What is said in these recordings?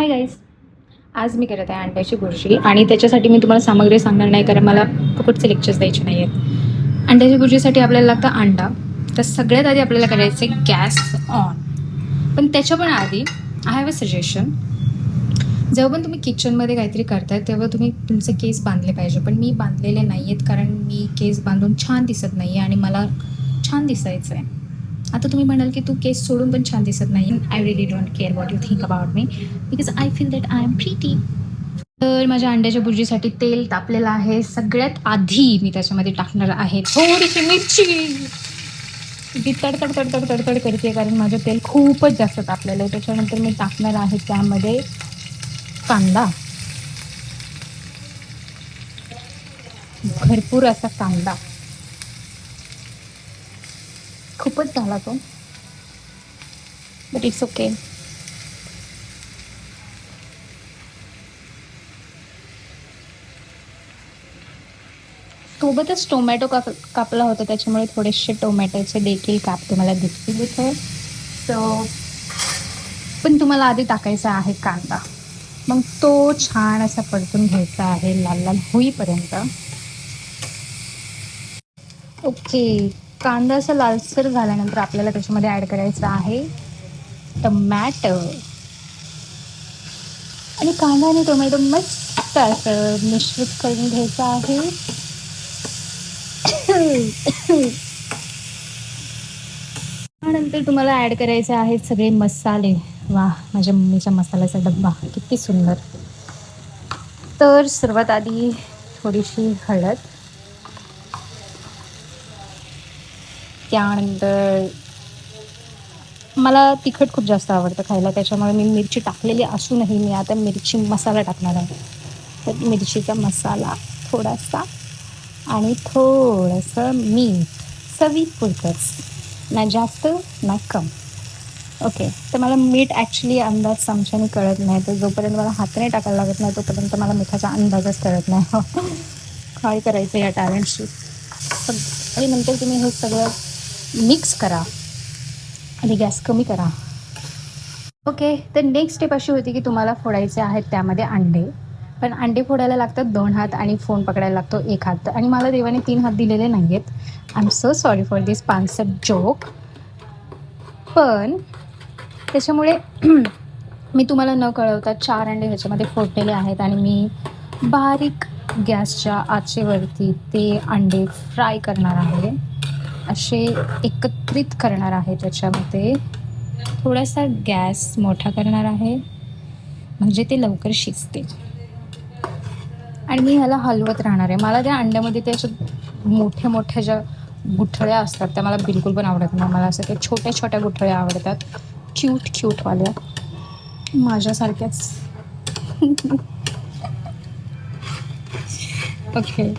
Hi guys, आज मी करत आहे अंड्याची बुर्जी आणि त्याच्यासाठी मी तुम्हाला सामग्री सांगणार नाही कारण मला फुकटचे लेक्चर्स द्यायचे नाही आहेत. अंड्याची बुर्जीसाठी आपल्याला लागतं अंडा. तर सगळ्यात आधी आपल्याला करायचं आहे गॅस ऑन. पण त्याच्या पण आधी आय हॅव अ सजेशन. जेव्हा पण तुम्ही किचनमध्ये काहीतरी करताय तेव्हा तुम्ही तुमचे केस बांधले पाहिजे, पण मी बांधलेले नाही आहेत कारण मी केस बांधून छान दिसत नाही आहे आणि मला छान दिसायचं आहे. आता तुम्ही म्हणाल की तू केस सोडून पण छान दिसत नाही. I relief don't care what you think about me because I feel that I am pretty. तर माझ्या अंड्याच्या भुर्जीसाठी तेल तापलेलं आहे. सगळ्यात आधी मी त्याच्यामध्ये टाकणार आहे थोडीशी मिरची. ती तडतड तडतड तडतड करते कारण माझं तेल खूपच जास्त तापलेलं आहे. त्याच्यानंतर मी टाकणार आहे त्यामध्ये कांदा, भरपूर असा कांदा. खूपच झाला तो, बट इट्स ओके. सोबतच टोमॅटो कापला होता, त्याच्यामुळे थोडेसे टोमॅटोचे देखील काप तुम्हाला दिसतील इथे. सो पण तुम्हाला आधी टाकायचा आहे कांदा, मग तो छान असा परतून घ्यायचा आहे लाल लाल होईपर्यंत. ओके, कांदा असा लालसर झाल्यानंतर आपल्याला त्याच्यामध्ये ॲड करायचं आहे टमॅटो. आणि कांदा आणि टोमॅटो मस्त असं मिश्रित करून घ्यायचं आहे. त्यानंतर तुम्हाला ॲड करायचे आहेत सगळे मसाले. वा, माझ्या मम्मीच्या मसाल्याचा डब्बा किती सुंदर. तर सर्वात आधी थोडीशी हळद, त्यानंतर मला तिखट खूप जास्त आवडतं खायला, त्याच्यामुळे मी मिरची टाकलेली असूनही मी आता मिरची मसाला टाकणार आहे. तर मिरचीचा मसाला थोडासा आणि थोडंसं मीठ, चवीपुरतंच, ना जास्त ना कम. ओके, तर मला मीठ ॲक्च्युली अंदाज चमच्याने कळत नाही, तर जोपर्यंत मला हाताने टाकायला लागत नाही तोपर्यंत मला मिठाचा अंदाजच कळत नाही. काय करायचं या टॅलेंटशी. आणि नंतर तुम्ही हे सगळं मिक्स करा आणि गॅस कमी करा. ओके, तर नेक्स्ट स्टेप अशी होती की तुम्हाला फोडायचे आहेत त्यामध्ये अंडे. पण अंडे फोडायला लागतात 2 हात आणि फोन पकडायला लागतो 1 हात, आणि मला देवाने 3 हात दिलेले नाही आहेत. I am so sorry for this पानसट जोक. पण त्याच्यामुळे मी तुम्हाला न कळवता 4 अंडे ह्याच्यामध्ये फोडलेले आहेत आणि मी बारीक गॅसच्या आचेवरती ते अंडे फ्राय करणार आहे. असे एकत्रित करणार आहे. त्याच्यामध्ये थोडासा गॅस मोठा करणार आहे म्हणजे ते लवकर शिजते. आणि मी ह्याला हलवत राहणार आहे. मला त्या अंड्यामध्ये त्याच्या मोठ्या मोठ्या ज्या गुठळ्या असतात त्या मला बिलकुल पण आवडत नाही. मला असं त्या छोट्या छोट्या गुठळ्या आवडतात, क्यूट क्यूटवाल्या, माझ्यासारख्याच. ओके,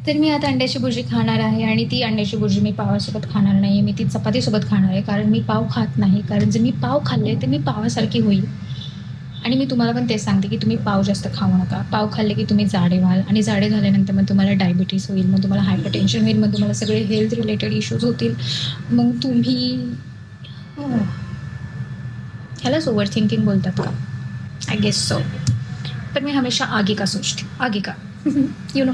तर मी आता अंड्याची भुर्जी खाणार आहे आणि ती अंड्याची भुर्जी मी पावासोबत खाणार नाही आहे. मी ती चपातीसोबत खाणार आहे कारण मी पाव खात नाही. कारण जर मी पाव खाल्ले तर मी पावासारखी होईल. आणि मी तुम्हाला पण तेच सांगते की तुम्ही पाव जास्त खाऊ नका. पाव खाल्ले की तुम्ही जाडे व्हाल आणि जाडे झाल्यानंतर मग तुम्हाला डायबिटीस होईल, मग तुम्हाला हायपरटेन्शन होईल, मग तुम्हाला सगळे हेल्थ रिलेटेड इश्यूज होतील. मग तुम्ही ह्यालाच ओव्हर थिंकिंग बोलतात का? I guess so. पर मैं हमेशा आगे का सोचती हूँ, आगे का. You know.